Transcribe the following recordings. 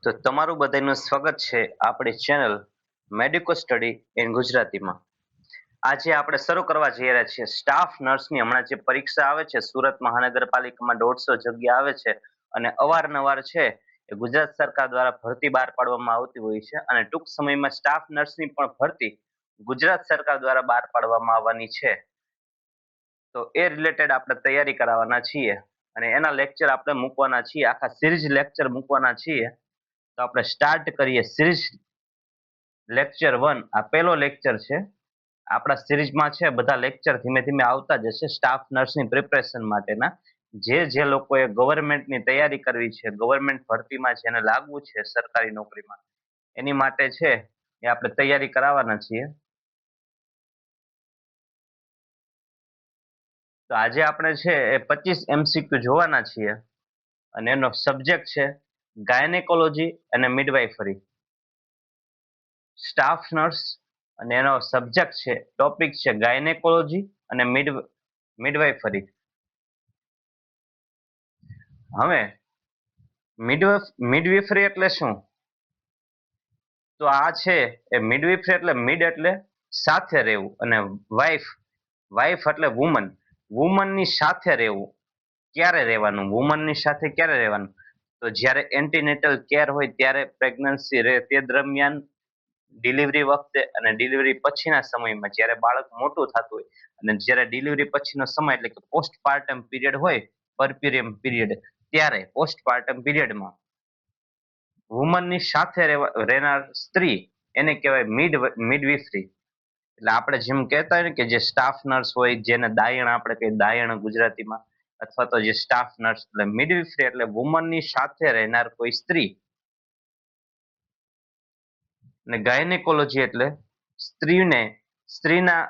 તો તમારું બધાનું સ્વાગત છે આપણી ચેનલ મેડિકો સ્ટડી ઇન ગુજરાતીમાં. આજે આપણે શરૂ કરવા જઈ રહ્યા છીએ સ્ટાફ નર્સની. હમણાં જે પરીક્ષા આવે છે સુરત મહાનગરપાલિકામાં 150 જગ્યા આવે છે અને અવારનવાર છે એ ગુજરાત સરકાર દ્વારા ભરતી બહાર પાડવામાં આવતી હોય છે અને ટૂંક સમયમાં સ્ટાફ નર્સની પણ ભરતી ગુજરાત સરકાર દ્વારા બહાર પાડવામાં આવવાની છે. તો એ રિલેટેડ આપણે તૈયારી કરાવવાના છીએ અને એના લેક્ચર આપણે મૂકવાના છીએ, આખા સિરીઝ લેક્ચર મૂકવાના છીએ. તો આપણે સ્ટાર્ટ કરીએ સિરીઝ લેક્ચર 1. આ પહેલો લેક્ચર છે આપણા સિરીઝમાં. છે બધા લેક્ચર ધીમે ધીમે આવતા જશે સ્ટાફ નર્સની પ્રિપરેશન માટેના. જે લોકોએ ગવર્મેન્ટની તૈયારી કરવી છે, ગવર્મેન્ટ ભરતીમાં જેને લાગવું છે સરકારી નોકરીમાં, એની માટે છે એ આપણે તૈયારી કરાવવાના છીએ. તો આજે આપણે છે એ 25 MCQ જોવાના છીએ અને એનો સબ્જેક્ટ છે ગાયનેકોલોજી અને મિડવાઇફરી. સ્ટાફ નર્સ અને એનો સબ્જેક્ટ છે, ટોપિક છે ગાયનેકોલોજી અને મિડવાઇફરી. હવે મિડવાઇફરી એટલે શું? તો આ છે એ મિડવાઇફરી એટલે મિડ એટલે સાથે રહેવું અને વાઇફ એટલે વુમનની સાથે રહેવું. ક્યારે રહેવાનું? વુમનની સાથે ક્યારે રહેવાનું? તો જ્યારે એન્ટીનેટલ કેર હોય ત્યારે, પ્રેગ્નન્સી રહે તે દરમિયાન, ડિલિવરી વખતે અને ડિલિવરી પછીના સમયમાં જ્યારે બાળક મોટું થતું હોય અને જ્યારે ડિલિવરી પછીનો સમય એટલે કે પોસ્ટપાર્ટમ પીરિયડ હોય, પરપ્યુરિયમ પીરિયડ, ત્યારે પોસ્ટપાર્ટમ પીરિયડમાં વુમનની સાથે રહેનાર સ્ત્રી એને કહેવાય મિડવિફરી. એટલે આપણે જેમ કહેતા હોય ને કે જે સ્ટાફ નર્સ હોય, જેને દાયણ આપણે કહીએ, દાયણ ગુજરાતીમાં, અથવા તો જે સ્ટાફ નર્સ, એટલે મિડવિફરી એટલે વુમનની સાથે રહેનાર કોઈ સ્ત્રી. અને ગાયનેકોલોજી એટલે સ્ત્રીના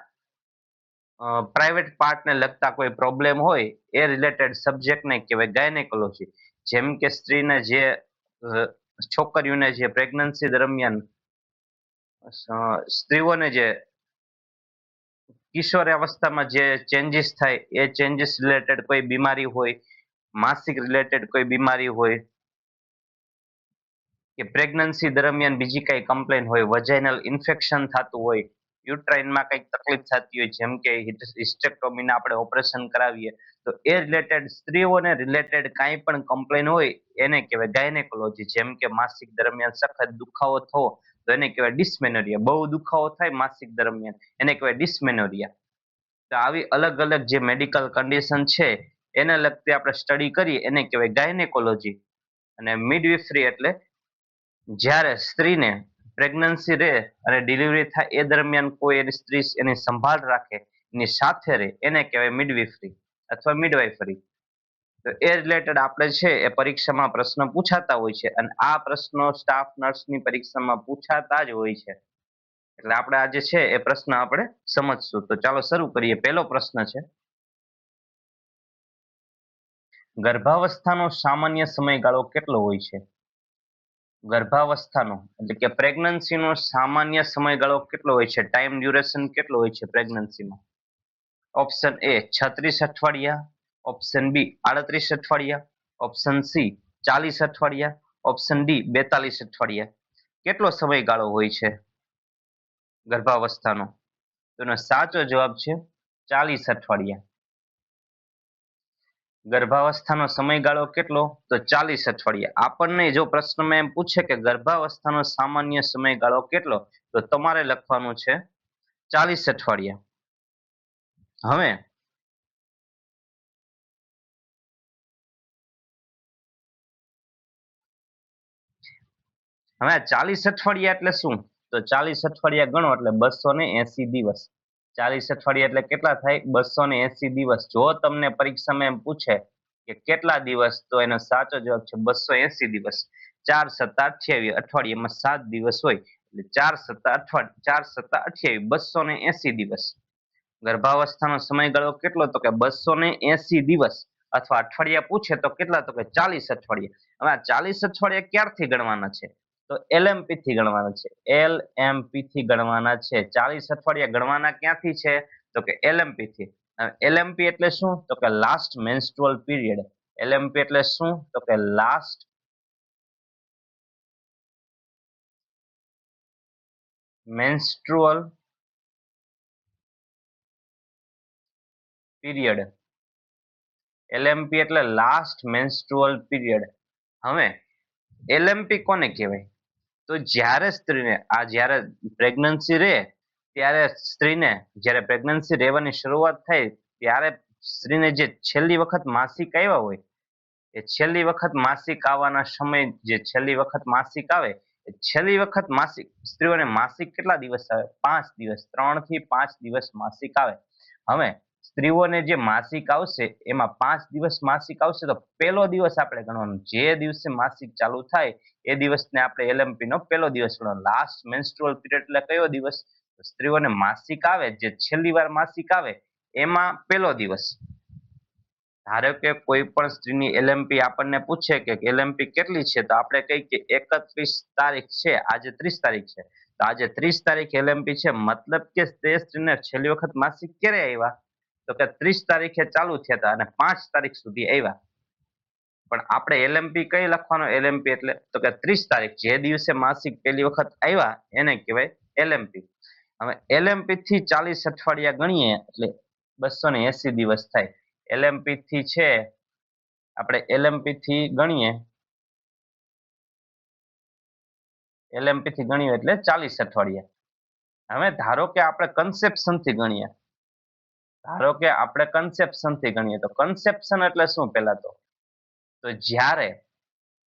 પ્રાઇવેટ પાર્ટને લગતા કોઈ પ્રોબ્લેમ હોય એ રિલેટેડ સબ્જેક્ટને કહેવાય ગાયનેકોલોજી. જેમ કે સ્ત્રીને જે છોકરીઓને જે પ્રેગ્નન્સી દરમિયાન, સ્ત્રીઓને જે કિશોર અવસ્થામાં જે ચેન્જીસ થાય એ ચેન્જીસ રિલેટેડ કોઈ બીમારી હોય, માસિક રિલેટેડ કોઈ બીમારી હોય, કે પ્રેગ્નન્સી દરમિયાન બીજી કઈ કમ્પ્લેન હોય, વજાઇનલ ઇન્ફેક્શન થતું હોય, યુટ્રાઇનમાં કંઈક તકલીફ થતી હોય, જેમ કે હિસ્ટેક્ટોમીના આપણે ઓપરેશન કરાવીએ, તો એ રિલેટેડ સ્ત્રીઓને રિલેટેડ કાંઈ પણ કમ્પ્લેન હોય એને કહેવાય ગાયનેકોલોજી. જેમ કે માસિક દરમિયાન સખત દુખાવો થવો તો એને કહેવાય ડિસ્મેનોરિયા. બહુ દુખાવો થાય માસિક દરમિયાન એને કહેવાય ડિસ્મેનોરિયા. તો આવી અલગ અલગ જે મેડિકલ કન્ડિશન છે એને લગતી આપણે સ્ટડી કરીએ એને કહેવાય ગાયનેકોલોજી. અને મિડવિફરી એટલે જ્યારે સ્ત્રીને પ્રેગ્નન્સી રહે અને ડિલિવરી થાય એ દરમિયાન કોઈ એની સ્ત્રી એની સંભાળ રાખે, એની સાથે રહે, એને કહેવાય મિડવિફરી અથવા મિડવાઇફરી. તો એ રિલેટેડ આપણે છે એ પરીક્ષામાં પ્રશ્ન પૂછાતા હોય છે અને આ પ્રશ્નો સ્ટાફ નર્સની પરીક્ષામાં પૂછાતા જ હોય છે. એટલે આપણે આજે છે એ પ્રશ્ન આપણે સમજશું. તો ચાલો શરૂ કરીએ. પહેલો પ્રશ્ન છે, ગર્ભાવસ્થાનો સામાન્ય સમયગાળો કેટલો હોય છે? ગર્ભાવસ્થાનો એટલે કે પ્રેગ્નન્સીનો સામાન્ય સમયગાળો કેટલો હોય છે? ટાઈમ ડ્યુરેશન કેટલો હોય છે પ્રેગ્નન્સીમાં? ઓપ્શન એ 36 અઠવાડિયા, ઓપ્શન બી 38 અઠવાડિયા, ઓપ્શન સી 40 અઠવાડિયા, ઓપ્શન ડી 42 અઠવાડિયા. કેટલો સમયગાળો હોય છે ગર્ભાવસ્થાનો? તો એનો સાચો જવાબ છે 40 અઠવાડિયા. ગર્ભાવસ્થાનો સમયગાળો કેટલો? તો 40 અઠવાડિયા. આપણને જો પ્રશ્નમાં એમ પૂછે કે ગર્ભાવસ્થાનો સામાન્ય સમયગાળો કેટલો, તો તમારે લખવાનું છે 40 અઠવાડિયા. હવે હવે 40 અઠવાડિયા એટલે શું? તો 40 અઠવાડિયા ગણો એટલે 280 દિવસ. 40 અઠવાડિયા એટલે કેટલા થાય? 280 દિવસ. જો તમને પરીક્ષામાં એમ પૂછે કે કેટલા દિવસ, તો એનો સાચો જવાબ છે 280 દિવસ. 4 સત્તા 28, અઠવાડિયામાં 7 દિવસ હોય એટલે 4 સત્તા 28, 280 દિવસ. ગર્ભાવસ્થાનો સમયગાળો કેટલો? તો કે 280 દિવસ. અથવા અઠવાડિયા પૂછે તો કેટલા? તો કે 40 અઠવાડિયા. હવે આ 40 અઠવાડિયા ક્યારથી ગણવાના છે? તો LMP થી ગણવાના છે. LMP થી ગણવાના છે. 40 અઠવાડિયા ગણવાના ક્યાંથી છે? તો કે LMP થી. LMP એટલે શું? તો કે લાસ્ટ મેન્સ્ટ્રુઅલ પીરિયડ. LMP એટલે શું? તો કે લાસ્ટ મેન્સ્ટ્રુઅલ પીરિયડ, LMP એટલે લાસ્ટ મેન્સ્ટ્રુઅલ પીરિયડ. હવે LMP કોને કહેવાય? તો જ્યારે સ્ત્રીને જ્યારે પ્રેગ્નન્સી રહે ત્યારે સ્ત્રીને, જ્યારે પ્રેગ્નન્સી રહેવાની શરૂઆત થાય ત્યારે સ્ત્રીને જે છેલ્લી વખત માસિક આવ્યા હોય, એ છેલ્લી વખત માસિક આવવાના સમય, જે છેલ્લી વખત માસિક આવે, એ છેલ્લી વખત માસિક, સ્ત્રીઓને માસિક કેટલા દિવસ આવે? 5 દિવસ, 3 થી 5 દિવસ માસિક આવે. હવે સ્ત્રીઓને જે માસિક આવશે એમાં 5 દિવસ માસિક આવશે, તો પહેલો દિવસ આપણે ગણવાનો, જે દિવસે માસિક ચાલુ થાય એ દિવસને આપણે LMP નો પહેલો દિવસ ગણવાનો. લાસ્ટ મેન્સ્ટ્રુઅલ પીરિયડ એટલે કયો દિવસ? સ્ત્રીઓને માસિક આવે, જે છેલ્લી વાર માસિક આવે એમાં પહેલો દિવસ. ધારો કે કોઈ પણ સ્ત્રીની LMP આપણને પૂછે કે LMP કેટલી છે, તો આપણે કહીએ કે 31 તારીખ છે, આજે 30 તારીખ છે, તો આજે 30 તારીખ LMP છે, મતલબ કે તે સ્ત્રીને છેલ્લી વખત માસિક ક્યારે આવ્યા? તો કે 30 તારીખે ચાલુ થયા હતા અને 5 તારીખ સુધી આવ્યા. પણ આપણે LMP કઈ લખવાનો? LMP એટલે તો કે 30 તારીખ, જે દિવસે માસિક પહેલી વખત આવ્યા એને કહેવાય LMP. હવે LMP થી 40 અઠવાડિયા ગણીએ એટલે 280 દિવસ થાય. LMP થી છે, આપણે LMP થી ગણીએ, LMP થી ગણીએ એટલે 40 અઠવાડિયા. હવે ધારો કે આપણે કન્સેપ્શન થી ગણીએ, ધારો કે આપણે કન્સેપ્શન થી ગણીએ, તો કન્સેપ્શન એટલે શું? પહેલા તો જ્યારે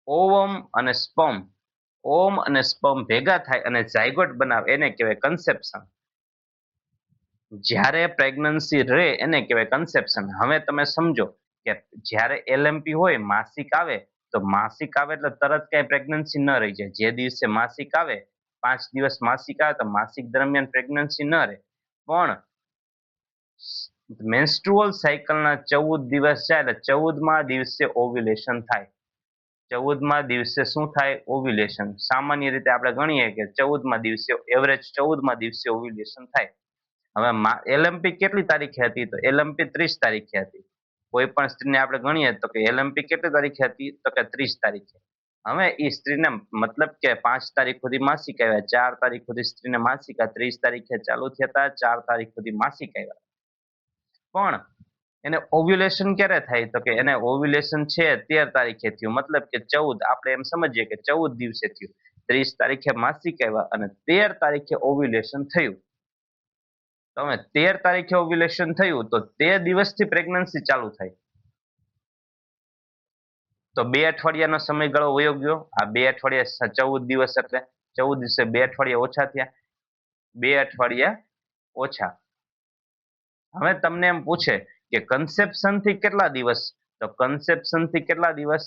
ઓવમ અને સ્પર્મ, ઓમ અને સ્પર્મ ભેગા થાય અને ઝાયગોટ બનાવે એને કહેવાય કન્સેપ્શન. જ્યારે પ્રેગ્નન્સી રહે એને કહેવાય કન્સેપ્શન. હવે તમે સમજો કે જ્યારે LMP હોય, માસિક આવે, તો માસિક આવે એટલે તરત કઈ પ્રેગ્નન્સી ન રહી જાય. જે દિવસે માસિક આવે, 5 દિવસ માસિક આવે, તો માસિક દરમિયાન પ્રેગ્નન્સી ન રહે. પણ મેન્સ્ટ્રુઅલ સાયકલના 14 દિવસ જાય એટલે 14મા દિવસે ઓવ્યુલેશન થાય. 14મા દિવસે શું થાય? ઓવ્યુલેશન. સામાન્ય રીતે આપણે ગણીએ કે 14મા દિવસે, એવરેજ 14મા દિવસે ઓવ્યુલેશન થાય. હવે LMP કેટલી તારીખે હતી? તો LMP 30 તારીખે હતી. કોઈ પણ સ્ત્રીને આપણે ગણીએ તો કે LMP કેટલી તારીખે હતી? તો કે 30 તારીખે. હવે એ સ્ત્રીને, મતલબ કે 5 તારીખ સુધી માસિક આવ્યા, 4 તારીખ સુધી સ્ત્રીને માસિક, 30 તારીખે ચાલુ થયા હતા, 4 તારીખ સુધી માસિક આવ્યા. પણ એને ઓવ્યુલેશન ક્યારે થાય? તો કે એને ઓવ્યુલેશન છે 13 તારીખે થયું, મતલબ કે 14, આપણે એમ સમજીએ કે 14 દિવસે થયું. 30 તારીખે માસિક આવ્યા અને 13 તારીખે ઓવ્યુલેશન થયું. તમે 13 તારીખે ઓવ્યુલેશન થયું તો તે દિવસથી પ્રેગ્નન્સી ચાલુ થાય. તો 2 અઠવાડિયાનો સમયગાળો વયો ગયો. આ 2 અઠવાડિયા 14 દિવસ એટલે 14 દિવસે 2 અઠવાડિયા ઓછા થયા, 2 અઠવાડિયા ઓછા. હવે તમને એમ પૂછે કે કન્સેપ્શન થી કેટલા દિવસ? તો કન્સેપ્શન થી કેટલા દિવસ?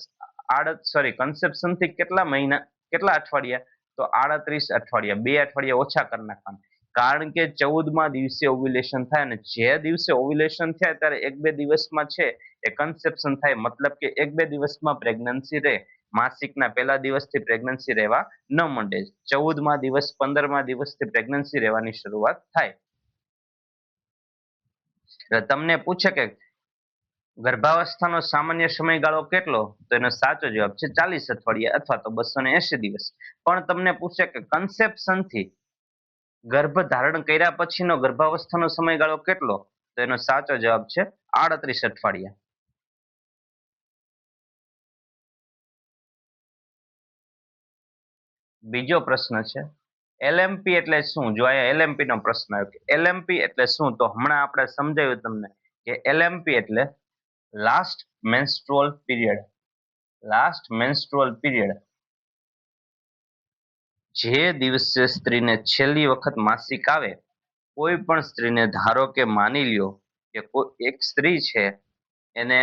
કન્સેપ્શન થી કેટલા મહિના, કેટલા અઠવાડિયા? તો 38 અઠવાડિયા. 2 અઠવાડિયા ઓછા કરી નાખવાના. કારણ કે 14મા દિવસે ઓવ્યુલેશન થાય અને જે દિવસે ઓવ્યુલેશન થાય ત્યારે 1-2 દિવસમાં છે એ કન્સેપ્શન થાય, મતલબ કે 1-2 દિવસમાં પ્રેગ્નન્સી રહે. માસિકના પહેલા દિવસથી પ્રેગ્નન્સી રહેવા ન માંડે. 14મા દિવસ, 15મા દિવસથી પ્રેગ્નન્સી રહેવાની શરૂઆત થાય. તમને પૂછે કે ગર્ભાવસ્થાનો સામાન્ય સમયગાળો કેટલો? તો એનો સાચો જવાબ છે 40 અઠવાડિયા અથવા તો 280 દિવસ. પણ તમને પૂછે કે કન્સેપ્શન થી ગર્ભ ધારણ કર્યા પછીનો ગર્ભાવસ્થાનો સમયગાળો કેટલો? તો એનો સાચો જવાબ છે 38 અઠવાડિયા. બીજો પ્રશ્ન છે, LMP એટલે શું? જો અહીંયા LMP નો પ્રશ્ન આવ્યો કે LMP એટલે શું, તો હમણાં આપણે સમજાવ્યું તમને કે LMP એટલે last menstrual period. Last menstrual period, જે દિવસે સ્ત્રીને છેલ્લી વખત માસિક આવે. કોઈ પણ સ્ત્રીને, ધારો કે માની લ્યો કે કોઈ એક સ્ત્રી છે, એને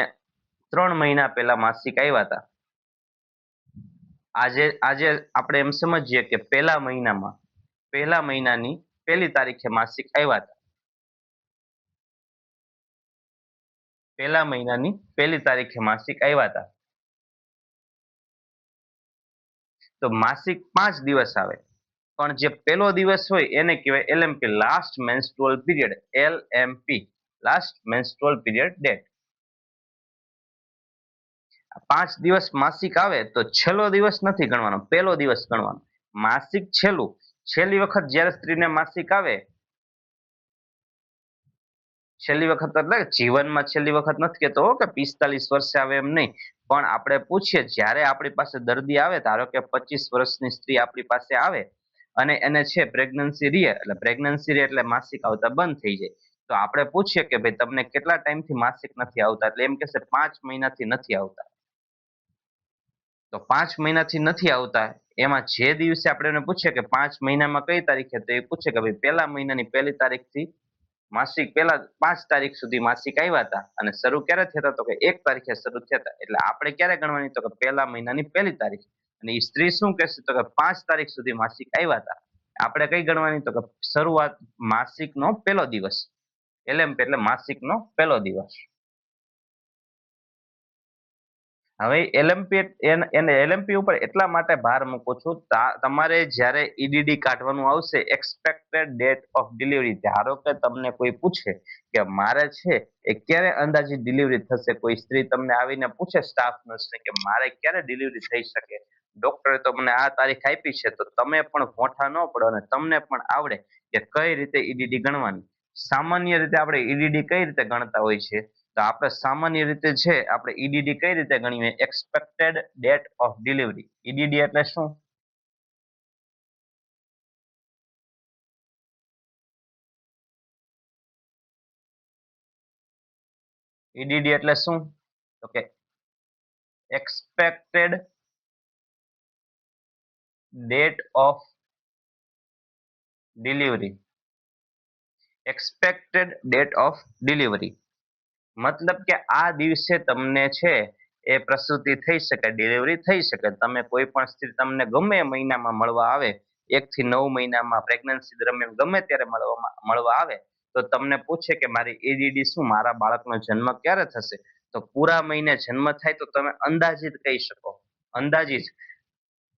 3 મહિના પહેલા માસિક આવ્યા હતા. આજે આજે આપણે એમ સમજીએ કે પહેલા મહિનાની 1 તારીખે માસિક આવ્યા હતા. પહેલા મહિનાની 1 તારીખે માસિક આવ્યા હતા. તો માસિક 5 દિવસ આવે, પણ જે પહેલો દિવસ હોય એને કહેવાય LMP, last menstrual period. LMP, last menstrual period date. 5 દિવસ માસિક આવે તો છેલ્લો દિવસ નથી ગણવાનો, પહેલો દિવસ ગણવાનો. માસિક છેલ્લું, છેલ્લી વખત જ્યારે સ્ત્રીને માસિક આવે, છેલ્લી વખત એટલે જીવનમાં છેલ્લી વખત નથી કહેતો કે 45 વર્ષે આવે એમ નહીં, પણ આપણે પૂછીએ જ્યારે આપણી પાસે દર્દી આવે, ધારો કે 25 વર્ષની સ્ત્રી આપણી પાસે આવે અને એને છે પ્રેગ્નન્સી રહે, એટલે પ્રેગ્નન્સી રહે એટલે માસિક આવતા બંધ થઈ જાય. તો આપણે પૂછીએ કે ભાઈ તમને કેટલા ટાઈમથી માસિક નથી આવતા, એટલે એમ કહેશે 5 મહિનાથી નથી આવતા. તો 5 મહિનાથી નથી આવતા, એમાં જે દિવસે આપણે એને પૂછીએ કે 5 મહિનામાં કઈ તારીખે, તો એ પૂછે કે ભાઈ પહેલા મહિનાની પહેલી તારીખથી માસિક, પહેલા 5 તારીખ સુધી માસિક આવ્યા હતા અને શરૂ ક્યારે થયા હતા, તો કે 1 તારીખે શરૂ થયા હતા. એટલે આપણે ક્યારે ગણવાની, તો કે પહેલા મહિનાની પહેલી તારીખ. અને એ સ્ત્રી શું કહેશે, તો કે 5 તારીખ સુધી માસિક આવ્યા હતા. આપણે કઈ ગણવાની, તો કે શરૂઆત માસિકનો પહેલો દિવસ, LMP એટલે માસિકનો પહેલો દિવસ. હવે LMP ઉપર એટલા માટે ભાર મૂકું છું, તમારે જ્યારે EDD કાઢવાનું આવશે, એક્સપેક્ટેડ ડેટ ઓફ ડિલિવરી, ધારો કે તમને કોઈ પૂછે કે મારે છે એ ક્યારે અંદાજિત ડિલિવરી થશે, કોઈ સ્ત્રી તમને આવીને પૂછે સ્ટાફ નર્સને કે મારે ક્યારે ડિલિવરી થઈ શકે, ડોક્ટરે તો મને આ તારીખ આપી છે, તો તમે પણ ગોઠા ન પડો અને તમને પણ આવડે કે કઈ રીતે EDD ગણવાની. સામાન્ય રીતે આપણે EDD કઈ રીતે ગણતા હોય છે, તો આપણે સામાન્ય રીતે છે આપણે EDD કઈ રીતે ગણીએ, expected date of delivery. EDD એટલે શું? EDD એટલે શું, તો કે expected date of delivery. Expected date of delivery મતલબ કે આ દિવસે તમને છે એ પ્રસૂતિ થઈ શકે, ડિલિવરી થઈ શકે. તમે કોઈ પણ સ્ત્રી તમને ગમે મહિનામાં મળવા આવે, 1 થી 9 મહિનામાં પ્રેગ્નન્સી દરમિયાન ગમે ત્યારે મળવા આવે, તો તમને પૂછે કે મારી EDD શું, મારા બાળકનો જન્મ ક્યારે થશે, તો પૂરા મહિને જન્મ થાય તો તમે અંદાજિત કહી શકો. અંદાજિત,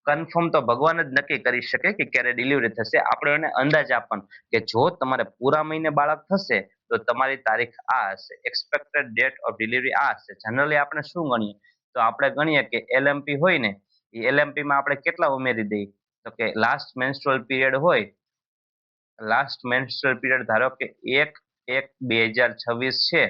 કન્ફર્મ તો ભગવાન જ નક્કી કરી શકે કે ક્યારે ડિલિવરી થશે. આપણે એને અંદાજ આપવાનો કે જો તમારે પૂરા મહિને બાળક થશે તો તમારી તારીખ આ હશે, એક્સપેક્ટેડ ડેટ ઓફ ડિલિવરી આ હશે. જનરલી આપણે શું ગણીએ, તો આપણે ગણીએ કે LMP હોય ને, એ LMP માં આપણે કેટલા ઉમેરી દઈએ, તો કે લાસ્ટ મેન્સ્ટ્રુઅલ પીરિયડ હોય, લાસ્ટ મેન્સ્ટ્રુઅલ પીરિયડ ધારો કે 1/1/2026 છે.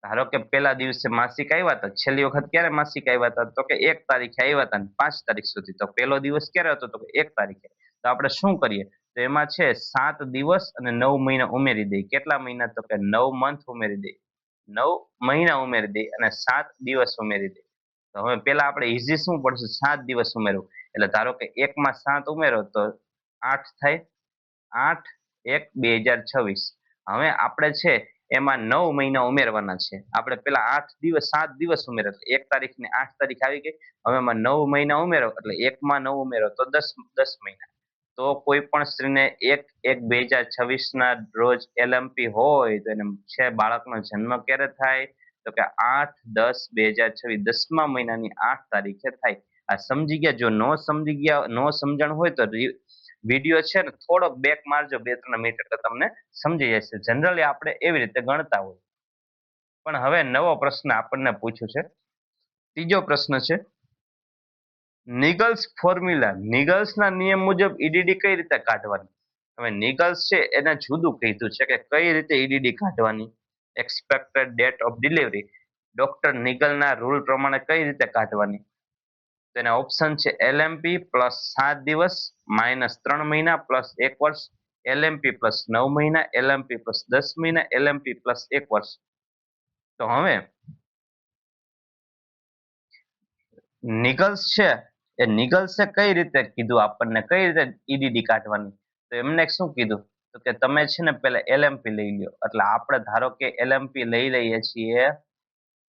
ધારો કે પહેલા દિવસે માસિક આવ્યા હતા, છેલ્લી વખત ક્યારે માસિક આવ્યા હતા, તો કે 1 તારીખે આવ્યા હતા 5 તારીખ સુધી. તો પહેલો દિવસ ક્યારે હતો, તો કે 1 તારીખે. તો આપણે શું કરીએ, તો એમાં છે 7 દિવસ અને 9 મહિના ઉમેરી દઈએ. કેટલા મહિના, તો કે 9 મંથ ઉમેરી દઈએ, 9 મહિના ઉમેરી દઈએ અને 7 દિવસ ઉમેરી દઈએ. તો હવે પેલા આપણે ઈઝી શું પડશે, 7 દિવસ ઉમેરવું. એટલે ધારો કે 1 માં 7 ઉમેરો તો 8 થાય, 8/1/2026. હવે આપણે છે એમાં 9 મહિના ઉમેરવાના છે. આપણે પેલા 7 દિવસ ઉમેરો, 1 તારીખ ને 8 તારીખ આવી ગઈ. હવે એમાં 9 મહિના ઉમેરો, એટલે 1 માં 9 ઉમેરો તો 10 મહિના. તો કોઈ પણ સ્ત્રીને 1/1/2026 ના રોજ LMP હોય તો એને છે બાળકનો જન્મ ક્યારે થાય, તો કે 8/10/2026, 10મા મહિનાની 8 તારીખે થાય. આ સમજી ગયા? જો નો સમજી ગયા, નો સમજણ હોય તો વિડીયો છે ને થોડોક બેક મારજો, 2-3 મિનિટ, તો તમને સમજી જશે. જનરલી આપણે એવી રીતે ગણતા હોય. પણ હવે નવો પ્રશ્ન આપણને પૂછ્યું છે. ત્રીજો પ્રશ્ન છે, નિગલ્સ ફોર્મ્યુલા, નિગલ્સના નિયમ મુજબ EDD કઈ રીતે કાઢવાની. હવે નિગલ્સ છે એને જુદું કીધું છે કે કઈ રીતે EDD કાઢવાની, expected date of delivery doctor નિગલના રૂલ પ્રમાણે કઈ રીતે કાઢવાની. તો એના ઓપ્શન છે LMP પ્લસ 7 દિવસ માઇનસ 3 મહિના પ્લસ 1 વર્ષ, LMP પ્લસ 9 મહિના, LMP પ્લસ 10 મહિના, LMP પ્લસ 1 વર્ષ. તો હવે નિગલ્સ છે એ નિગલ્સે કઈ રીતે કીધું આપણને, કઈ રીતે EDD કાઢવાની. તો એમને શું કીધું, તો કે તમે છે ને પેલા LMP લઈ લ્યો. એટલે આપણે ધારો કે LMP લઈ લઈએ છીએ,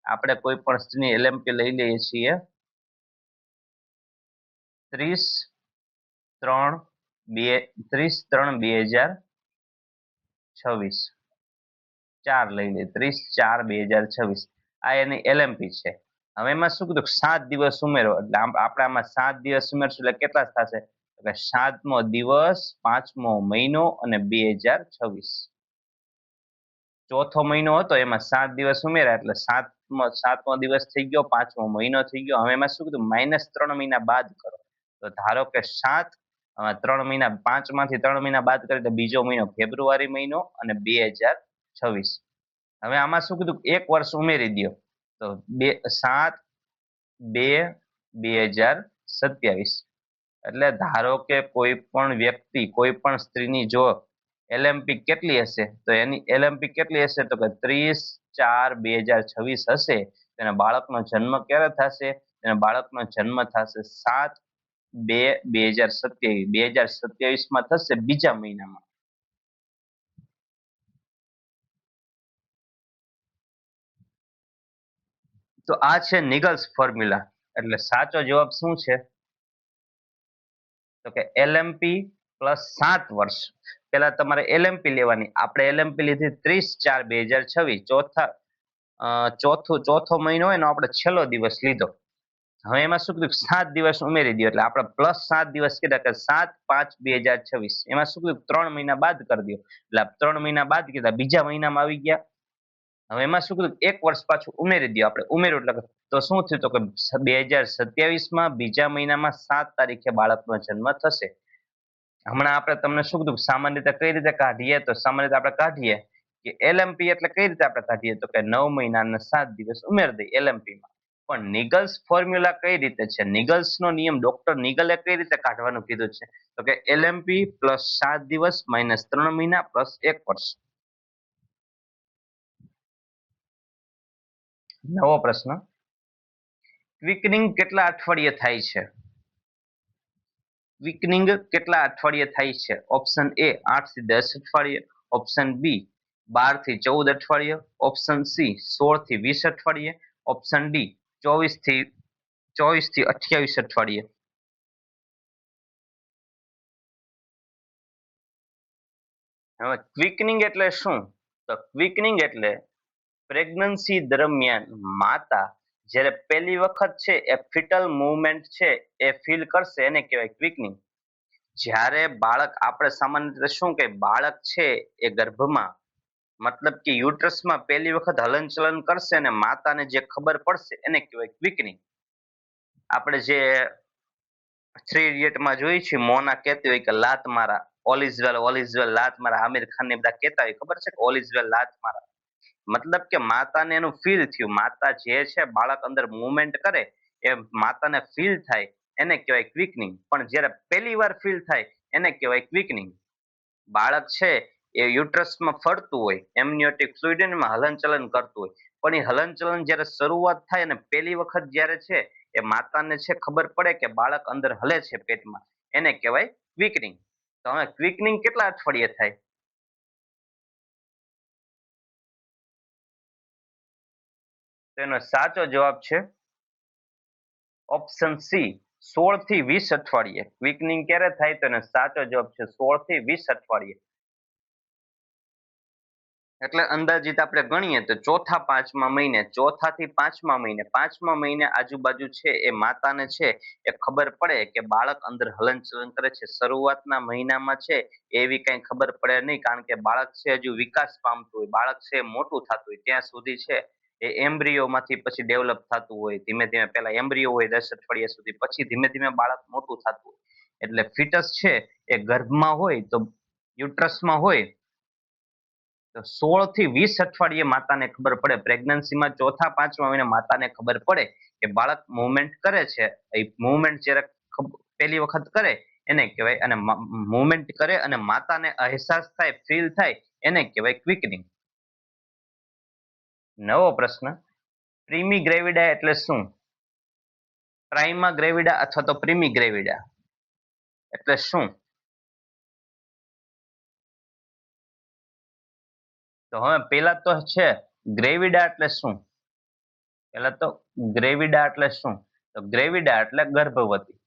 આપણે કોઈ પણ સ્ત્રીની LMP લઈ લઈએ છીએ 30/3/2026, 4 લઈ લઈએ, 30/4/2026. આ એની LMP છે. હવે એમાં શું કીધું, 7 દિવસ ઉમેરો, એટલે આપણે આમાં 7 દિવસ ઉમેરશું એટલે કેટલા થશે, એટલે 7મો દિવસ, 5મો મહિનો અને 2026. ચોથો મહિનો હતો એમાં 7 દિવસ ઉમેર્યા એટલે સાતમો દિવસ થઈ ગયો, 5મો મહિનો થઈ ગયો. હવે એમાં શું કીધું, -3 મહિના બાદ કરો. તો ધારો કે 7 આમાં 3 મહિના, 5 માંથી 3 મહિના બાદ કરીએ તો બીજો મહિનો ફેબ્રુઆરી મહિનો અને 2026. હવે આમાં શું કીધું, એક વર્ષ ઉમેરી દો તો 7/2/2027. એટલે ધારો કે કોઈ પણ વ્યક્તિ, કોઈ પણ સ્ત્રીની જો LMP કેટલી હશે, તો એની LMP કેટલી હશે તો કે 30/4/2026 હશે. તેના બાળકનો જન્મ ક્યારે થશે? તેના બાળકનો જન્મ થશે 7/2/2027. 2027 થશે બીજા મહિનામાં. તો આ છે નિગલ્સ ફોર્મ્યુલા. એટલે સાચો જવાબ શું છે તો કે LMP પ્લસ 7 વર્ષ. પેલા તમારે LMP લેવાની. આપણે LMP લીધી 30/4/2026. ચોથો મહિનો હોય ને, આપણે છેલ્લો દિવસ લીધો. હવે એમાં શું કીધું, 7 દિવસ ઉમેરી દો. એટલે આપણે પ્લસ 7 દિવસ કીધા કે 7/5/2026. એમાં શું કીધું, 3 મહિના બાદ કરી દો. એટલે 3 મહિના બાદ કીધા, બીજા મહિનામાં આવી ગયા. હવે એમાં શું કીધું, એક વર્ષ પાછું ઉમેરી દો. આપણે ઉમેર્યું એટલે તો શું થયું તો કે 2027માં બીજા મહિનામાં 7 તારીખે બાળકનો જન્મ થશે. હમણાં આપણે તમને શું કીધું, સામાન્ય રીતે કઈ રીતે કાઢીએ, તો સામાન્ય રીતે આપણે કાઢીએ કે LMP એટલે કઈ રીતે આપણે કાઢીએ તો કે 9 મહિના અને 7 દિવસ ઉમેરી દઈએ LMP માં. પણ નિગલ્સ ફોર્મ્યુલા કઈ રીતે છે, નિગલ્સ નો નિયમ ડોક્ટર નિગલે કઈ રીતે કાઢવાનું કીધું છે તો કે LMP પ્લસ 7 દિવસ માઇનસ 3 મહિના પ્લસ 1 વર્ષ. નવો પ્રશ્ન, ક્વિકનિંગ કેટલા અઠવાડિયે થાય છે? ક્વિકનિંગ કેટલા અઠવાડિયે થાય છે? ઓપ્શન A 8 થી 10 અઠવાડિયે, ઓપ્શન B 12 થી 14 અઠવાડિયે, ઓપ્શન C 16 થી 20 અઠવાડિયે, ઓપ્શન D 24 થી 28 અઠવાડિયે. હવે ક્વિકનિંગ એટલે શું? તો ક્વિકનિંગ એટલે પ્રેગ્નન્સી દરમિયાન માતા જ્યારે પહેલી વખત છે એ ફિટલ મૂવમેન્ટ છે એ ફીલ કરશે, એને કહેવાય ક્વિકનિંગ. જ્યારે બાળક, આપણે સામાન્ય રીતે શું કે બાળક છે એ ગર્ભમાં, મતલબ કે યુટ્રસમાં પહેલી વખત હલનચલન કરશે અને માતાને જે ખબર પડશે એને કહેવાય ક્વિકનિંગ. આપણે જે 3 ઇડિયટમાં જોઈ છે, મોના કહેતી હોય કે લાત મારા, ઓલ ઇઝ વેલ, લાત મારા. આમિર ખાન ને બધા કહેતા હોય, ખબર છે કે ઓલ ઇઝ વેલ, લાત મારા. મતલબ કે માતાને એનું ફીલ થયું, માતા જે છે બાળક અંદર મુવમેન્ટ કરે એ માતાને ફીલ થાય, એને કહેવાય ક્વિકનિંગ. પણ જ્યારે પહેલી વાર ફીલ થાય એને કહેવાય ક્વિકનિંગ. બાળક છે એ યુટ્રસમાં ફરતું હોય, એમનિયોટિક ફ્લુઇડમાં હલનચલન કરતું હોય, પણ એ હલનચલન જ્યારે શરૂઆત થાય અને પહેલી વખત જ્યારે છે એ માતાને છે ખબર પડે કે બાળક અંદર હલે છે પેટમાં, એને કહેવાય ક્વિકનિંગ. તો હવે ક્વિકનિંગ કેટલા અઠવાડિયે થાય? તો એનો સાચો જવાબ છે ઓપ્શન C 16 થી 20 અઠવાડિયે. ક્વિકનિંગ ક્યારે થાય? તો એનો સાચો જવાબ છે 16 થી 20 અઠવાડિયે. એટલે અંદાજિત આપણે ગણીએ તો ચોથા થી પાંચમા મહિને આજુબાજુ છે એ માતાને છે એ ખબર પડે કે બાળક અંદર હલનચલન કરે છે. શરૂઆતના મહિનામાં છે એવી કઈ ખબર પડે નહીં, કારણ કે બાળક છે હજુ વિકાસ પામતું હોય, બાળક છે મોટું થતું હોય ત્યાં સુધી છે એ એમ્બ્રિયો માંથી પછી ડેવલપ થતું હોય. ધીમે ધીમે પેલા એમ્બ્રિયો હોય 10 અઠવાડિયા સુધી, પછી ધીમે ધીમે બાળક મોટું થતું હોય. એટલે ફિટસ છે એ ગર્ભમાં હોય તો, યુટ્રસમાં હોય તો 16 થી 20 અઠવાડિયે માતાને ખબર પડે. પ્રેગ્નન્સીમાં ચોથા પાંચમા મહિને માતાને ખબર પડે કે બાળક મુવમેન્ટ કરે છે. એ મુવમેન્ટ જ્યારે પહેલી વખત કરે એને કહેવાય, અને મુવમેન્ટ કરે અને માતાને અહેસાસ થાય, ફીલ થાય, એને કહેવાય ક્વિકનિંગ. નવો પ્રશ્ન, પ્રીમી ગ્રેવિડા એટલે શું? પ્રાઇમા ગ્રેવિડા અથવા તો પ્રીમી ગ્રેવિડા એટલે શું? તો હવે પેલા તો છે ગ્રેવિડા એટલે શું? પેલા તો ગ્રેવિડા એટલે શું? તો ગ્રેવિડા એટલે ગર્ભવતી.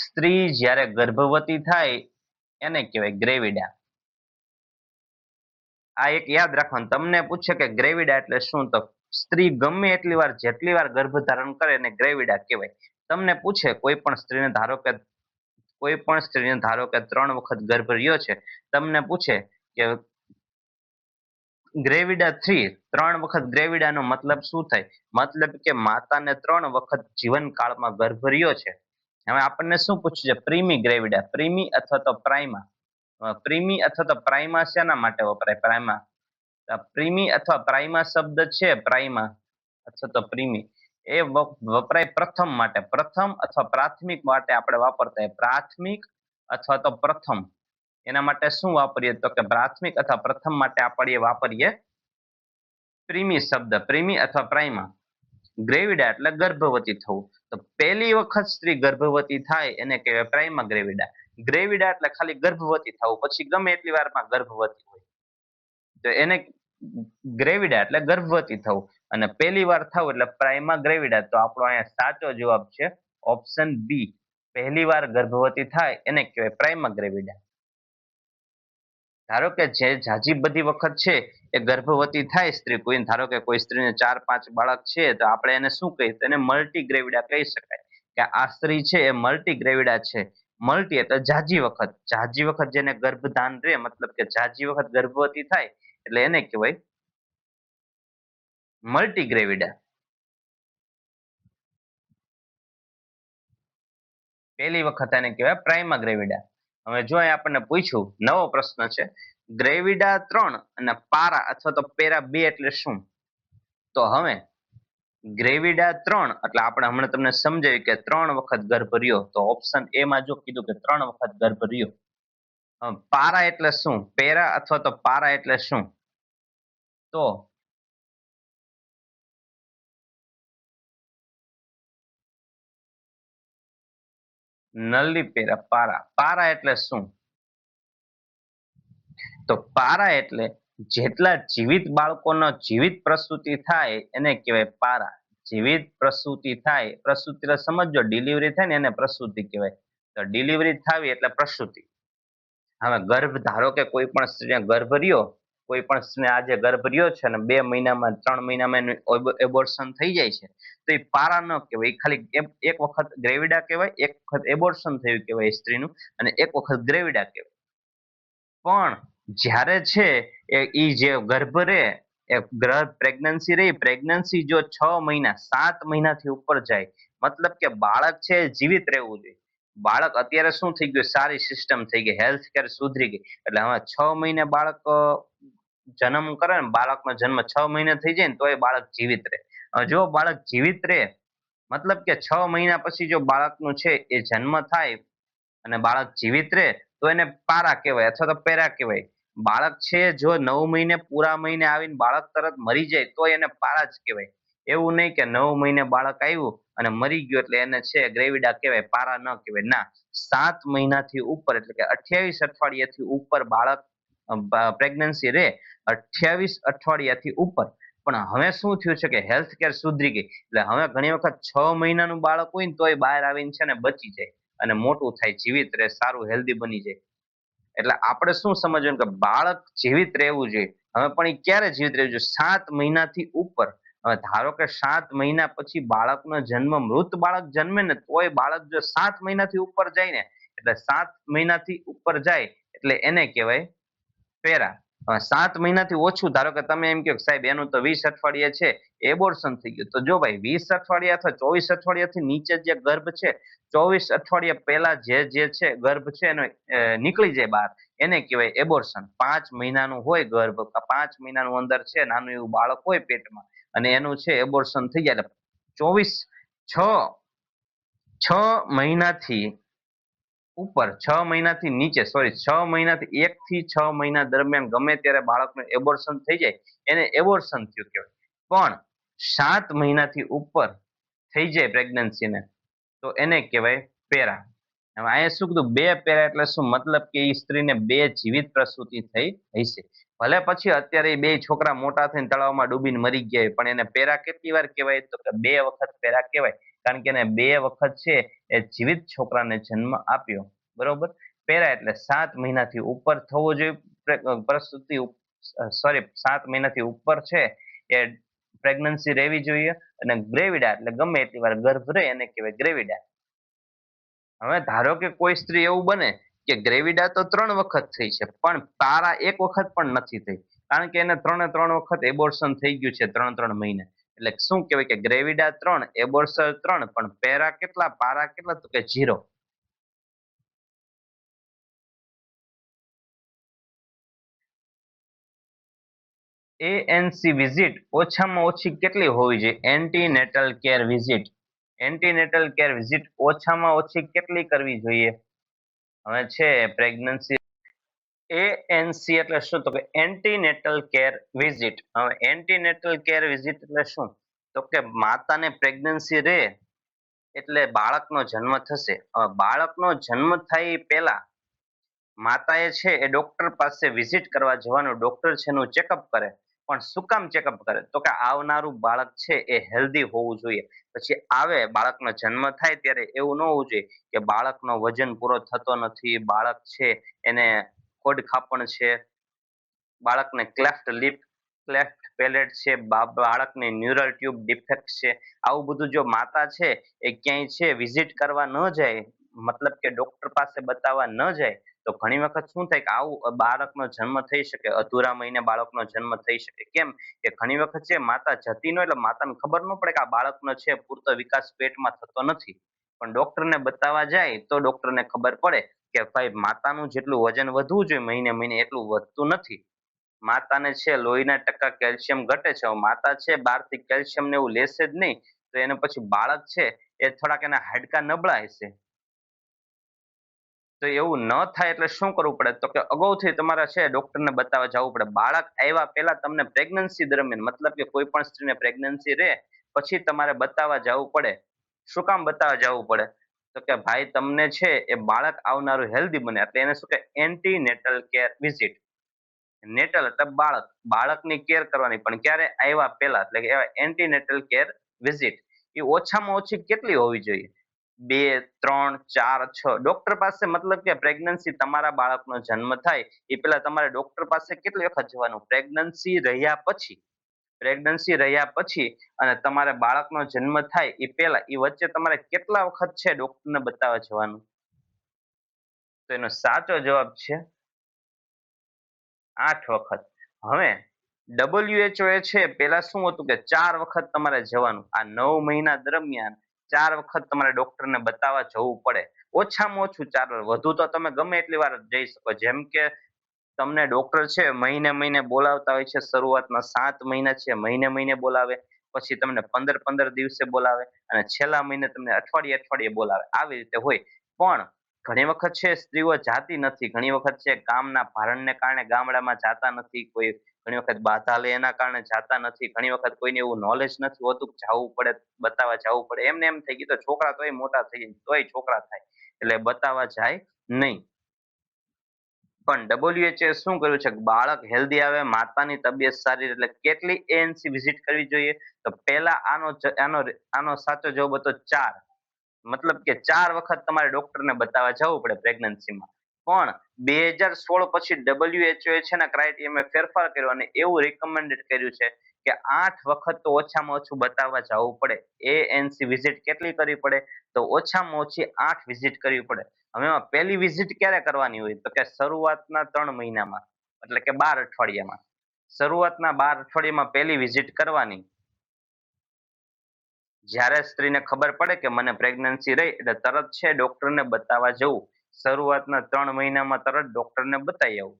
સ્ત્રી જ્યારે ગર્ભવતી થાય એને કહેવાય ગ્રેવિડા. આ એક યાદ રાખવાનું. તમને પૂછે કે ગ્રેવિડા એટલે શું, તો સ્ત્રી ગમે એટલી વાર, જેટલી વાર ગર્ભ ધારણ કરે એને ગ્રેવિડા કહેવાય. તમને પૂછે કોઈ પણ સ્ત્રીને, ધારો કે 3 વખત ગર્ભ રહ્યો છે, તમને પૂછે કે ગ્રેવિડા 3 વખત ગ્રેવિડાનો મતલબ શું થાય? મતલબ કે માતાને 3 વખત જીવનકાળમાં ગર્ભ રહ્યો છે. હવે આપણને શું પૂછ્યું છે? પ્રીમી ગ્રેવિડા, પ્રીમી અથવા તો પ્રાઇમા. પ્રીમી અથવા તો પ્રાઇમા શેના માટે વપરાય? પ્રાઇમા, પ્રીમી અથવા પ્રાઇમા શબ્દ છે, પ્રાઇમા અથવા તો પ્રીમી, એ વપરાય પ્રથમ માટે, પ્રથમ અથવા પ્રાથમિક માટે આપણે વાપરતા. પ્રાથમિક અથવા તો પ્રથમ, એના માટે શું વાપરીએ? તો કે પ્રાથમિક અથવા પ્રથમ માટે આપણે વાપરીએ પ્રીમી શબ્દ, પ્રીમી અથવા પ્રાઇમા. ગ્રેવિડા એટલે ગર્ભવતી થવું. તો પહેલી વખત સ્ત્રી ગર્ભવતી થાય એને કહેવાય પ્રાઇમા ગ્રેવિડા. ગ્રેવિડા એટલે ખાલી ગર્ભવતી થવું, પછી ગમે એટલી વારમાં ગર્ભવતી હોય તો એને ગ્રેવિડા એટલે ગર્ભવતી થવું, અને પહેલી વાર થવું એટલે પ્રાઇમા ગ્રેવિડા. તો આપણો અહીંયા સાચો જવાબ છે ઓપ્શન બી. પહેલી વાર ગર્ભવતી થાય એને કહેવાય પ્રાઇમા ગ્રેવિડા. ધારો કે જે જાજી બધી વખત છે એ ગર્ભવતી થાય સ્ત્રી, કોઈ ધારો કે કોઈ સ્ત્રીને 4-5 બાળક છે તો આપણે એને શું કહીએ? એને મલ્ટીગ્રેવિડા કહી શકાય, કે આ સ્ત્રી છે એ મલ્ટીગ્રેવિડા છે. મલ્ટી એટલે જાજી વખત, જાજી વખત જેને ગર્ભધાન રહે, મતલબ કે જાજી વખત ગર્ભવતી થાય એટલે એને કહેવાય મલ્ટીગ્રેવિડા. પહેલી વખત એને કહેવાય પ્રાઇમા ગ્રેવિડા. હવે જો અહીં આપણને પૂછ્યું, નવો પ્રશ્ન છે, ગ્રેવિડા 3 અને પારા અથવા તો પેરા 2 એટલે શું? તો હવે ગ્રેવિડા 3 એટલે આપણે હમણાં તમને સમજાવ્યું કે 3 વખત ગર્ભ રહ્યો, તો ઓપ્શન એ માં જો કીધું કે 3 વખત ગર્ભ રહ્યો. પારા એટલે શું? પેરા અથવા તો પારા એટલે શું? તો નલ્લીપેરા, પારા, પારા એટલે શું? તો પારા એટલે જેટલા જીવિત બાળકોનો જીવિત પ્રસૂતિ થાય એને કહેવાય પારા. જીવિત પ્રસૂતિ થાય, પ્રસૂતિ એટલે સમજો ડિલિવરી થાય ને એને પ્રસૂતિ કહેવાય. તો ડિલિવરી થાવી એટલે પ્રસૂતિ. હવે ગર્ભ, ધારો કે કોઈ પણ સ્ત્રીને ગર્ભ રહ્યો, કોઈ પણ સ્ત્રીને આજે ગર્ભ રહ્યો છે અને 2 મહિનામાં 3 મહિનામાં એનું એબોર્શન થઈ જાય છે, તો એ પારા ન કહેવાય, ખાલી એક વખત ગ્રેવિડા કહેવાય, એક વખત એબોર્શન થયું કહેવાય સ્ત્રીનું, અને એક વખત ગ્રેવિડા કહેવાય. પણ જ્યારે છે એ જે ગર્ભ રહે, એ પ્રેગ્નન્સી રહી, પ્રેગ્નન્સી જો 6 મહિના 7 મહિનાથી ઉપર જાય, મતલબ કે બાળક છે જીવિત રહેવું જોઈએ. બાળક અત્યારે શું થઈ ગયું? સારી સિસ્ટમ થઈ ગઈ, હેલ્થ કેર સુધરી ગઈ, એટલે હવે 6 મહિને બાળક જન્મ કરે ને, બાળકનો જન્મ 6 મહિને થઈ જાય ને તો એ બાળક જીવિત રહે. જો બાળક જીવિત રહે, મતલબ કે 6 મહિના પછી જો બાળકનું છે એ જન્મ થાય અને બાળક જીવિત રહે તો એને પારા કહેવાય અથવા તો પેરા કહેવાય. બાળક છે જો 9 મહિને પૂરા મહિને આવીને બાળક તરત મરી જાય તો એને પારા જ કહેવાય. એવું નહીં કે 9 મહિને બાળક આવ્યું અને મરી ગયું એટલે એને છે ગ્રેવિડા કહેવાય, પારા ન કહેવાય. ના, 7 મહિનાથી ઉપર એટલે કે 28 અઠવાડિયાથી ઉપર બાળક પ્રેગ્નન્સી રહે, 28 અઠવાડિયાથી ઉપર. પણ હવે શું થયું છે કે હેલ્થ કેર સુધરી ગઈ, એટલે હવે ઘણી વખત 6 મહિનાનું બાળક હોય ને તોય બહાર આવીને છે ને બચી જાય અને મોટું થાય, જીવિત રહે, સારું હેલ્ધી બની જાય. એટલે આપણે શું સમજવું કે બાળક જીવિત રહેવું જોઈએ. હવે પણ એ ક્યારે જીવિત રહેવું જોઈએ? 7 મહિનાથી ઉપર. હવે ધારો કે 7 મહિના પછી બાળકનો જન્મ, મૃત બાળક જન્મે ને તોય બાળક જો 7 મહિનાથી ઉપર જાય ને, એટલે 7 મહિનાથી ઉપર જાય એટલે એને કહેવાય પેરા. 7 મહિનાથી ઓછું, ધારો કે તમે એમ કહો સાહેબ એનું તો 20 અઠવાડિયા છે, એબોર્શન થઈ ગયું, તો જો ભાઈ 20 અઠવાડિયા અથવા 24 અઠવાડિયાથી નીચે જે ગર્ભ છે, 24 અઠવાડિયા પહેલા જે છે ગર્ભ છે એનો નીકળી જાય બહાર, એને કહેવાય એબોર્શન. 5 મહિનાનું હોય ગર્ભ, 5 મહિનાનું અંદર છે નાનું એવું બાળક હોય પેટમાં, અને એનું છે એબોર્શન થઈ જાય એટલે 6 મહિનાથી ઉપર, 6 મહિનાથી નીચે, સોરી 6 મહિનાથી 1 થી 6 મહિના દરમિયાન ગમે ત્યારે બાળકનું એબોર્શન થઈ જાય એને એબોર્શન થયું કહેવાય. પણ 7 મહિનાથી ઉપર થઈ જાય પ્રેગ્નન્સીને તો એને કહેવાય પેરા. હવે અહીંયા શું કીધું? 2 પેરા એટલે શું? મતલબ કે એ સ્ત્રીને 2 જીવિત પ્રસૂતિ થઈ હશે. ભલે પછી અત્યારે એ 2 છોકરા મોટા થઈને તળાવમાં ડૂબીને મરી ગયા, પણ એને પેરા કેટલી વાર કહેવાય? તો કે 2 વખત પેરા કહેવાય, કારણ કે એને 2 વખત છે એ જીવિત છોકરાને જન્મ આપ્યો. બરોબર? પેરા એટલે 7 મહિનાથી ઉપર થવો જોઈએ પ્રસૂતિ, સોરી 7 મહિનાથી ઉપર છે એ પ્રેગ્નન્સી રહેવી જોઈએ. અને ગ્રેવિડા એટલે ગમે એટલી વાર ગર્ભ રહે એને કહેવાય ગ્રેવિડા. હવે ધારો કે કોઈ સ્ત્રી એવું બને કે ગ્રેવિડા તો 3 વખત થઈ છે પણ પારા 1 વખત પણ નથી થઈ, કારણ કે એને 3 વખત એબોર્શન થઈ ગયું છે 3 મહિને, એટલે શું કહેવાય કે ગ્રેવિડા 3, એબોર્સર 3, પણ પેરા કેટલા, પારા કેટલા, તો કે 0. ANC વિઝિટ ઓછામાં ઓછી કેટલી હોવી જોઈએ? Antenatal care visit. Antenatal care visit ઓછામાં ઓછી કેટલી કરવી જોઈએ? હવે છે પ્રેગ્નન્સી. ANC એટલે શું? તો કે એન્ટીનેટલ કેર વિઝિટ. હવે એન્ટીનેટલ કેર વિઝિટ એટલે શું? તો કે માતાને પ્રેગ્નન્સી રહે એટલે બાળકનો જન્મ થશે. હવે બાળકનો જન્મ થાય પહેલા માતાએ છે એ ડોક્ટર પાસે વિઝિટ કરવા જવાનું. ડોક્ટર છે એનું ચેકઅપ કરે. પણ શું કામ ચેકઅપ કરે? તો કે આવનારું બાળક છે એ હેલ્ધી હોવું જોઈએ. પછી આવે બાળકનો જન્મ થાય ત્યારે એવું ન હોવું જોઈએ કે બાળકનો વજન પૂરો થતો નથી, બાળક છે એને ખોડખાપણ છે, બાળકને ક્લેફ્ટ લિપ, ક્લેફ્ટ પેલેટ છે, બાળકને ન્યુરલ ટ્યુબ ડિફેક્ટ છે. આવું બધું જો માતા છે એ ક્યાંય છે વિઝિટ કરવા ન જાય, મતલબ કે ડોક્ટર પાસે બતાવવા ન જાય, તો ઘણી વખત શું થાય કે આવું બાળકનો જન્મ થઈ શકે, અધૂરા મહિને બાળકનો જન્મ થઈ શકે. કેમ કે ઘણી વખત છે માતા જતી ન હોય એટલે માતાને ખબર ન પડે કે આ બાળકનો છે પૂરતો વિકાસ પેટમાં થતો નથી. પણ ડોક્ટરને બતાવવા જાય તો ડોક્ટરને ખબર પડે કે ભાઈ માતાનું જેટલું વજન વધવું જોઈએ મહિને મહિને એટલું વધતું નથી. માતાને છે લોહીના ટકા કેલ્શિયમ ઘટે છે. માતા છે બહારથી કેલ્શિયમ ને એવું લેશે જ નહીં, તો એને પછી બાળક છે એ થોડાક એના હાડકા નબળા હશે. તો એવું ન થાય એટલે શું કરવું પડે? તો કે અગાઉથી તમારે છે ડોક્ટરને બતાવવા જવું પડે. બાળક આવ્યા પહેલા તમને પ્રેગ્નન્સી દરમિયાન, મતલબ કે કોઈ પણ સ્ત્રીને પ્રેગ્નન્સી રહે પછી તમારે બતાવવા જવું પડે. શું કામ બતાવવા જવું પડે? તો કે ભાઈ તમને છે એ બાળક આવનારું હેલ્ધી બને, એટલે એને શું કે એન્ટીનેટલ કેર વિઝિટ. નેટલ એટલે બાળક, બાળકની કેર કરવાની, પણ ક્યારે? આવ્યા પહેલા, એટલે કે એન્ટીનેટલ કેર વિઝિટ. એ ઓછામાં ઓછી કેટલી હોવી જોઈએ? 2, 3, 4, 6. ડોક્ટર પાસે, મતલબ કે પ્રેગ્નન્સી તમારા બાળકનો જન્મ થાય એ પહેલા તમારે ડોક્ટર પાસે કેટલી વખત જવાનું? પ્રેગ્નન્સી રહ્યા પછી. પ્રેગ્નન્સી રહ્યા પછી અને તમારે બાળકનો જન્મ થાય એ પહેલા, એ વચ્ચે તમારે કેટલા વખત છે ડોક્ટરને બતાવવા જવાનું? તો એનો સાચો જવાબ છે 8 વખત. હવે WHO એ છે પેલા શું હતું કે 4 વખત તમારે જવાનું. આ 9 મહિના દરમિયાન 4 વખત તમારે ડોક્ટરને બતાવવા જવું પડે. ઓછામાં ઓછું 4 વાર, વધુ તો તમે ગમે એટલી વાર જઈ શકો. જેમ કે તમને ડોક્ટર છે મહિને મહિને બોલાવતા હોય છે. શરૂઆતમાં 7 મહિના છે મહિને મહિને બોલાવે, પછી તમને 15 દિવસે બોલાવે, અને છેલ્લા મહિને તમને અઠવાડિયે અઠવાડિયે બોલાવે. આવી રીતે હોય. પણ ઘણી વખત છે સ્ત્રીઓ જાતી નથી. ઘણી વખત છે કામના ભારણને કારણે ગામડામાં જાતા નથી. કોઈ ઘણી વખત બાધા લે એના કારણે જાતા નથી. ઘણી વખત કોઈને એવું નોલેજ નથી હોતું કે જાવું પડે, બતાવવા જવું પડે. એમને એમ થઈ ગયું તો છોકરા તોય મોટા થઈ જાય, તોય છોકરા થાય એટલે બતાવવા જાય નહીં. પણ WHO શું કર્યું છે? બાળક હેલ્ધી આવે, માતાની તબિયત સારી, એટલે કેટલી ANC વિઝિટ કરવી જોઈએ? તો પહેલા આનો સાચો જવાબ હતો 4. મતલબ કે 4 વખત તમારે ડોક્ટરને બતાવવા જવું પડે પ્રેગ્નન્સીમાં. પણ 2016 પછી WHO છે ને ક્રાઇટેરિયામાં ફેરફાર કર્યો અને એવું રિકમેન્ડેડ કર્યું છે કે 8 વખત તો ઓછામાં ઓછું બતાવવા જવું પડે. ANC વિઝિટ કેટલી કરવી પડે? તો ઓછામાં ઓછી 8 વિઝિટ કરવી પડે. હવે એમાં પહેલી વિઝિટ ક્યારે કરવાની હોય? તો કે શરૂઆતના 3 મહિનામાં, એટલે કે 12 અઠવાડિયામાં. શરૂઆતના 12 અઠવાડિયામાં પહેલી વિઝિટ કરવાની. જ્યારે સ્ત્રીને ખબર પડે કે મને પ્રેગ્નન્સી રહી એટલે તરત છે ડોક્ટરને બતાવવા જવું. શરૂઆતના 3 મહિનામાં તરત ડોક્ટરને બતાવી આવું.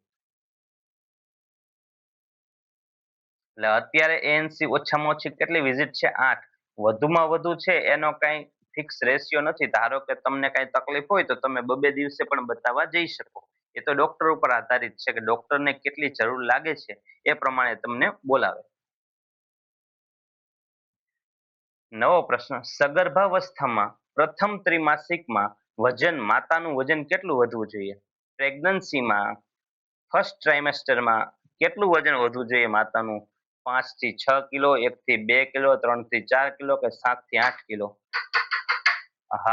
એટલે અત્યારે ANC ઓછામાં ઓછી કેટલી વિઝિટ છે? 8. વધુમાં વધુ છે એનો કઈ ફિક્સ રેશિયો નથી. ધારો કે તમને કઈ તકલીફ હોય તો તમે 2-2 દિવસે પણ બતાવવા જઈ શકો. એ તો ડોક્ટર ઉપર આધારિત છે કે ડોક્ટરને કેટલી જરૂર લાગે છે એ પ્રમાણે તમને બોલાવે. નવો પ્રશ્ન. સગર્ભાવસ્થામાં પ્રથમ ત્રિમાસિકમાં માતાનું વજન કેટલું વધવું જોઈએ? પ્રેગ્નન્સીમાં ફર્સ્ટ ટ્રાઇમેસ્ટરમાં કેટલું વજન વધવું જોઈએ માતાનું? 5 થી 6 કિલો, 1 થી 2 કિલો, 3 થી 4 કિલો કે 7 થી 8 કિલો?